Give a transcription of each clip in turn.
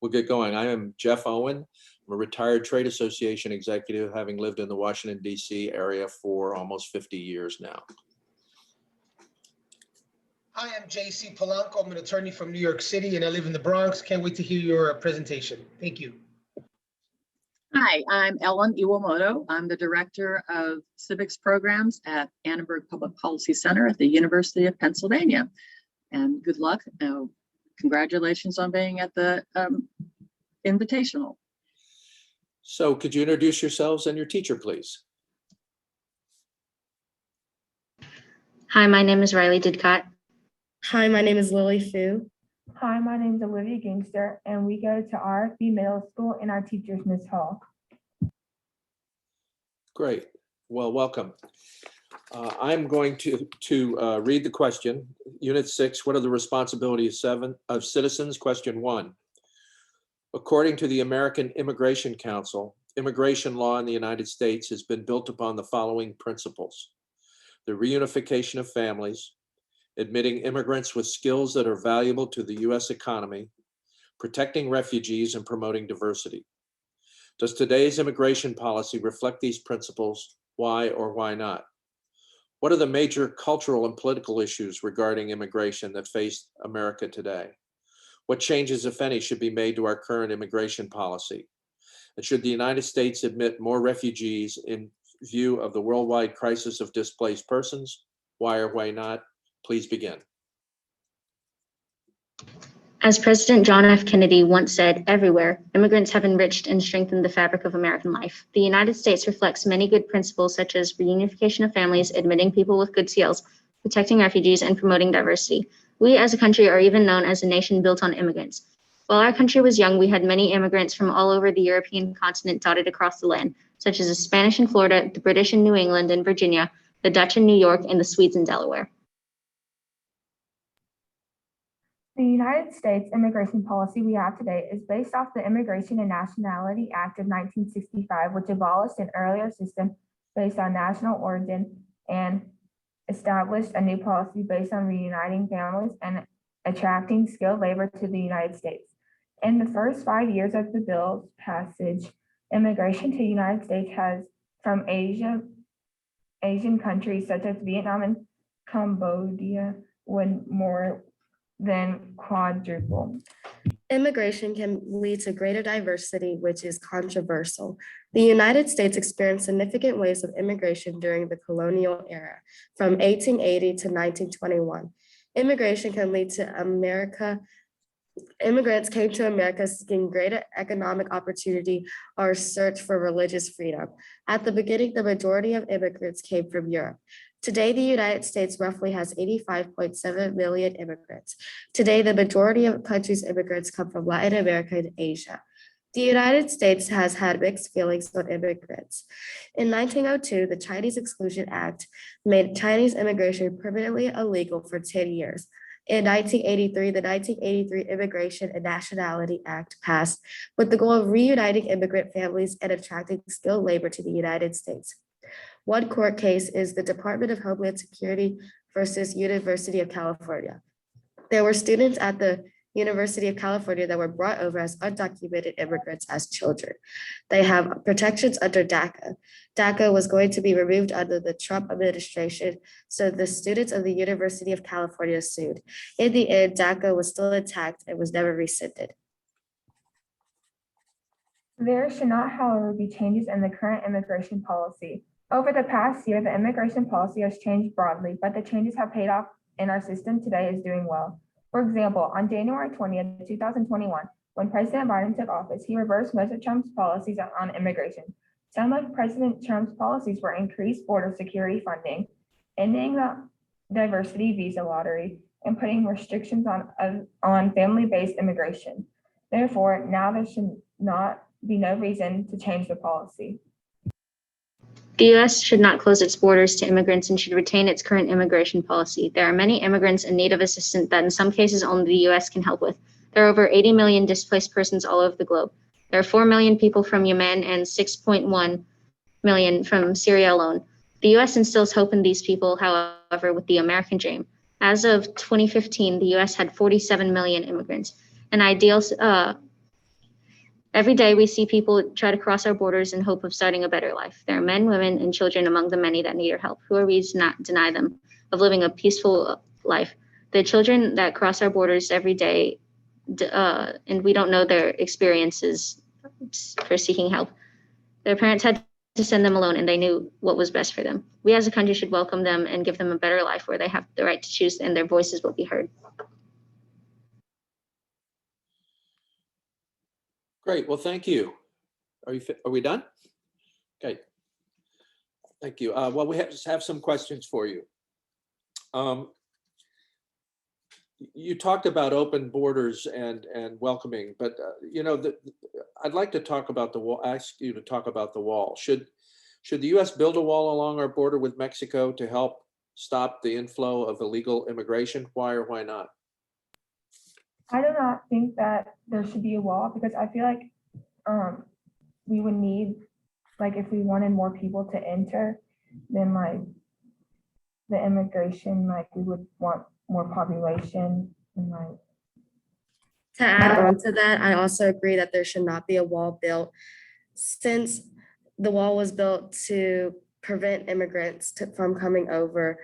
We'll get going. I am Jeff Owen. I'm a retired trade association executive, having lived in the Washington, D.C. area for almost 50 years now. Hi, I'm JC Polanco. I'm an attorney from New York City and I live in the Bronx. Can't wait to hear your presentation. Thank you. Hi, I'm Ellen Iwamoto. I'm the Director of Civics Programs at Annenberg Public Policy Center at the University of Pennsylvania. And good luck. Congratulations on being at the Invitational. So could you introduce yourselves and your teacher, please? Hi, my name is Riley Didcott. Hi, my name is Lily Fu. Hi, my name is Olivia Gangster, and we go to RFB Middle School and our teacher is Ms. Hall. Great. Well, welcome. I'm going to read the question. Unit 6, what are the responsibilities of citizens? Question 1. According to the American Immigration Council, immigration law in the United States has been built upon the following principles: the reunification of families, admitting immigrants with skills that are valuable to the U.S. economy, protecting refugees, and promoting diversity. Does today's immigration policy reflect these principles? Why or why not? What are the major cultural and political issues regarding immigration that face America today? What changes, if any, should be made to our current immigration policy? And should the United States admit more refugees in view of the worldwide crisis of displaced persons? Why or why not? Please begin. As President John F. Kennedy once said, everywhere, immigrants have enriched and strengthened the fabric of American life. The United States reflects many good principles such as reunification of families, admitting people with good skills, protecting refugees, and promoting diversity. We as a country are even known as a nation built on immigrants. While our country was young, we had many immigrants from all over the European continent dotted across the land, such as the Spanish in Florida, the British in New England and Virginia, the Dutch in New York, and the Swedes in Delaware. The United States immigration policy we have today is based off the Immigration and Nationality Act of 1965, which abolished an earlier system based on national origin and established a new policy based on reuniting families and attracting skilled labor to the United States. In the first 5 years of the bill's passage, immigration to the United States has from Asian countries such as Vietnam and Cambodia would more than quadruple. Immigration can lead to greater diversity, which is controversial. The United States experienced significant waves of immigration during the colonial era, from 1880 to 1921. Immigration can lead to Immigrants came to America seeking greater economic opportunity or search for religious freedom. At the beginning, the majority of immigrants came from Europe. Today, the United States roughly has 85.7 million immigrants. Today, the majority of countries' immigrants come from Latin America and Asia. The United States has had mixed feelings on immigrants. In 1902, the Chinese Exclusion Act made Chinese immigration permanently illegal for 10 years. In 1983, the 1983 Immigration and Nationality Act passed with the goal of reuniting immigrant families and attracting skilled labor to the United States. One court case is the Department of Homeland Security versus University of California. There were students at the University of California that were brought over as undocumented immigrants as children. They have protections under DACA. DACA was going to be removed under the Trump administration, so the students of the University of California sued. In the end, DACA was still intact and was never rescinded. There should not, however, be changes in the current immigration policy. Over the past year, the immigration policy has changed broadly, but the changes have paid off and our system today is doing well. For example, on January 20th, 2021, when President Biden took office, he reversed most of Trump's policies on immigration. Some of President Trump's policies were increased border security funding, ending the diversity visa lottery, and putting restrictions on family-based immigration. Therefore, now there should not be no reason to change the policy. The U.S. should not close its borders to immigrants and should retain its current immigration policy. There are many immigrants in need of assistance that in some cases only the U.S. can help with. There are over 80 million displaced persons all over the globe. There are 4 million people from Yemen and 6.1 million from Syria alone. The U.S. instills hope in these people, however, with the American dream. As of 2015, the U.S. had 47 million immigrants. An ideal Every day we see people try to cross our borders in hope of starting a better life. There are men, women, and children among the many that need our help. Who are we to not deny them of living a peaceful life? The children that cross our borders every day, and we don't know their experiences for seeking help. Their parents had to send them alone, and they knew what was best for them. We as a country should welcome them and give them a better life where they have the right to choose and their voices will be heard. Great. Well, thank you. Are we done? Okay. Thank you. Well, we have some questions for you. You talked about open borders and welcoming, but I'd like to talk about the wall. Ask you to talk about the wall. Should the U.S. build a wall along our border with Mexico to help stop the inflow of illegal immigration? Why or why not? I do not think that there should be a wall because I feel like we would need, like, if we wanted more people to enter, then like the immigration, like we would want more population and like. To add on to that, I also agree that there should not be a wall built since the wall was built to prevent immigrants from coming over.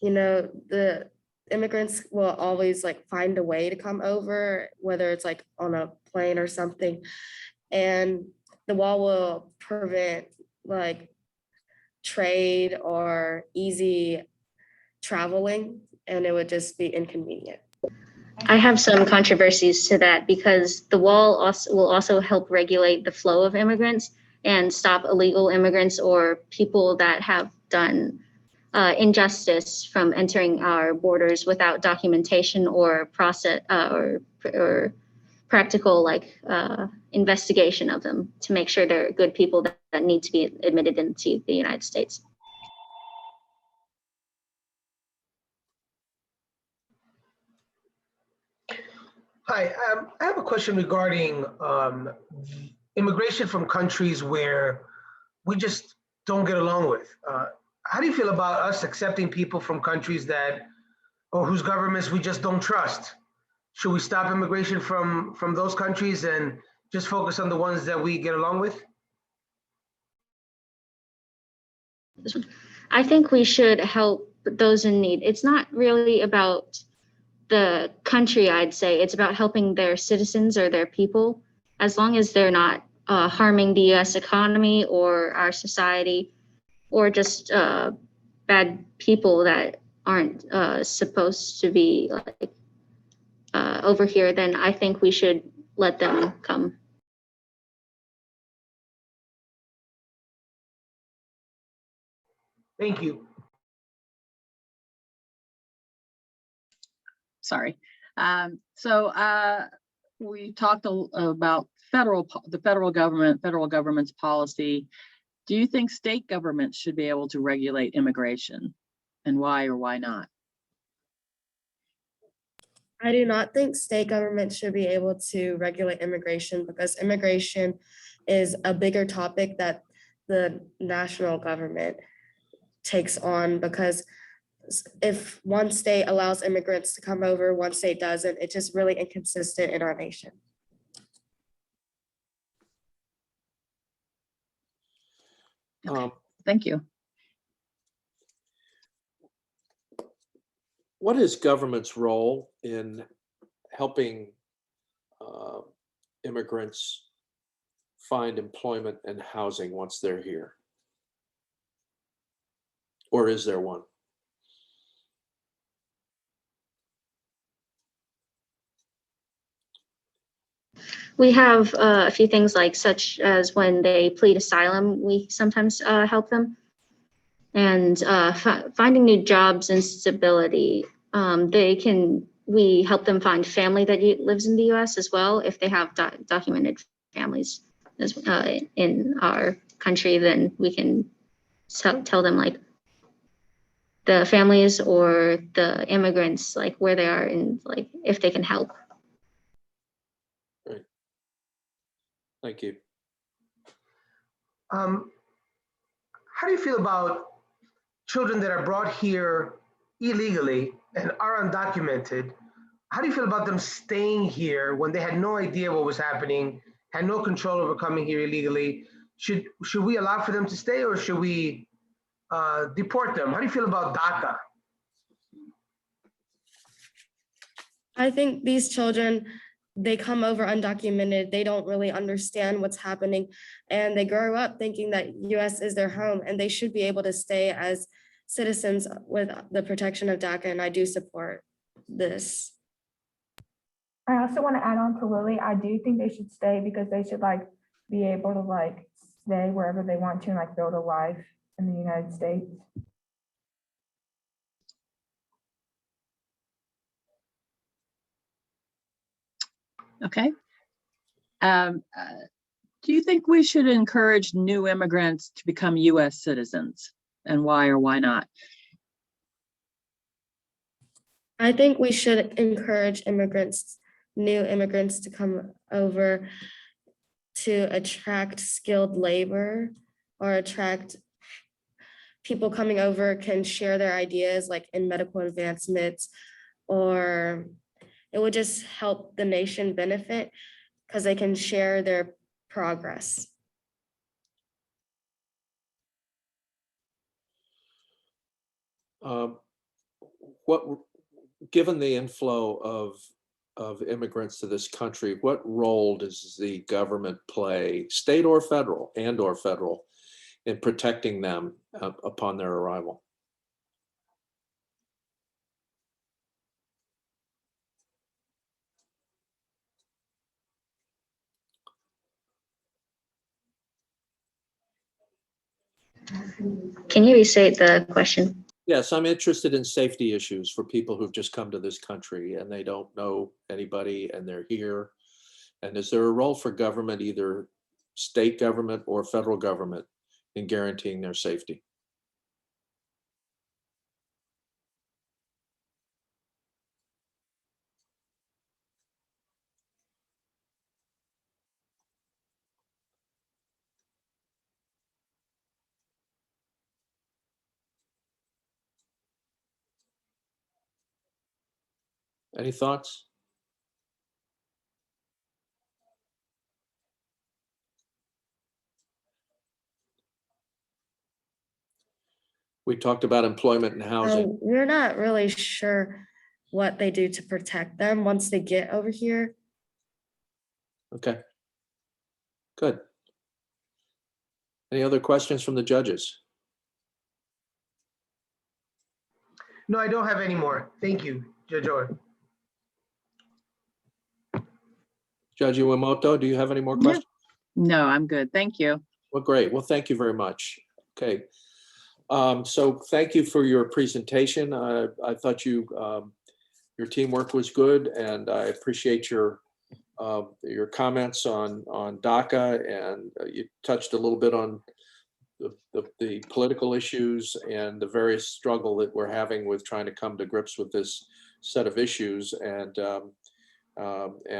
The immigrants will always like find a way to come over, whether it's like on a plane or something. And the wall will prevent like trade or easy traveling, and it would just be inconvenient. I have some controversies to that because the wall will also help regulate the flow of immigrants and stop illegal immigrants or people that have done injustice from entering our borders without documentation or process or practical investigation of them to make sure they're good people that need to be admitted into the United States. Hi, I have a question regarding immigration from countries where we just don't get along with. How do you feel about us accepting people from countries or whose governments we just don't trust? Should we stop immigration from those countries and just focus on the ones that we get along with? I think we should help those in need. It's not really about the country, I'd say. It's about helping their citizens or their people, as long as they're not harming the US economy or our society, or just bad people that aren't supposed to be over here, then I think we should let them come. Thank you. Sorry. We talked about the federal government's policy. Do you think state governments should be able to regulate immigration, and why or why not? I do not think state governments should be able to regulate immigration because immigration is a bigger topic that the national government takes on, because if one state allows immigrants to come over, one state doesn't, it's just really inconsistent in our nation. Thank you. What is government's role in helping immigrants find employment and housing once they're here? Or is there one? We have a few things such as when they plead asylum, we sometimes help them. And finding new jobs and stability, we help them find family that lives in the US as well. If they have documented families in our country, then we can tell them the families or the immigrants, where they are and if they can help. Great. Thank you. How do you feel about children that are brought here illegally and are undocumented? How do you feel about them staying here when they had no idea what was happening, had no control over coming here illegally. Should we allow for them to stay, or should we deport them? How do you feel about DACA? I think these children, they come over undocumented, they don't really understand what's happening, and they grow up thinking that US is their home, and they should be able to stay as citizens with the protection of DACA, and I do support this. I also want to add on to Lily. I do think they should stay because they should like be able to like stay wherever they want to and like build a life in the United States. Okay. Do you think we should encourage new immigrants to become US citizens, and why or why not? I think we should encourage new immigrants to come over to attract skilled labor, or attract people coming over can share their ideas like in medical advancements, or it would just help the nation benefit because they can share their progress. Given the inflow of immigrants to this country, what role does the government play, state or federal, in protecting them upon their arrival? Can you restate the question? Yes, I'm interested in safety issues for people who've just come to this country and they don't know anybody and they're here. And is there a role for government, either state government or federal government, in guaranteeing their safety? Any thoughts? We talked about employment and housing. We're not really sure what they do to protect them once they get over here. Okay. Good. Any other questions from the judges? No, I don't have any more. Thank you, Judge Orr. Judge Iwamoto, do you have any more questions? No, I'm good. Thank you. Well, great. Well, thank you very much. Okay. So thank you for your presentation. I thought your teamwork was good, and I appreciate your comments on DACA, and you touched a little bit on the political issues and the various struggle that we're having with trying to come to grips with this set of issues. And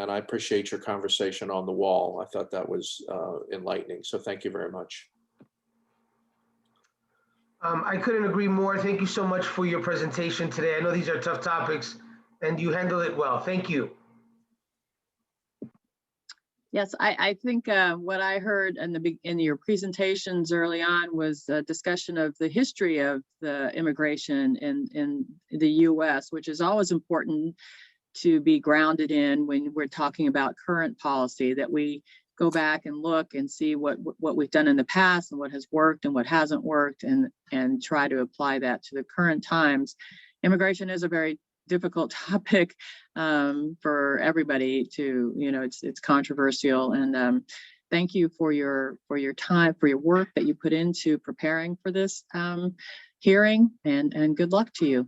I appreciate your conversation on the wall. I thought that was enlightening. So thank you very much. I couldn't agree more. Thank you so much for your presentation today. I know these are tough topics and you handled it well. Thank you. Yes, I think what I heard in your presentations early on was a discussion of the history of the immigration in the US, which is always important to be grounded in when we're talking about current policy, that we go back and look and see what we've done in the past and what has worked and what hasn't worked, and try to apply that to the current times. Immigration is a very difficult topic for everybody to, it's controversial, and thank you for your time, for your work that you put into preparing for this hearing, and good luck to you.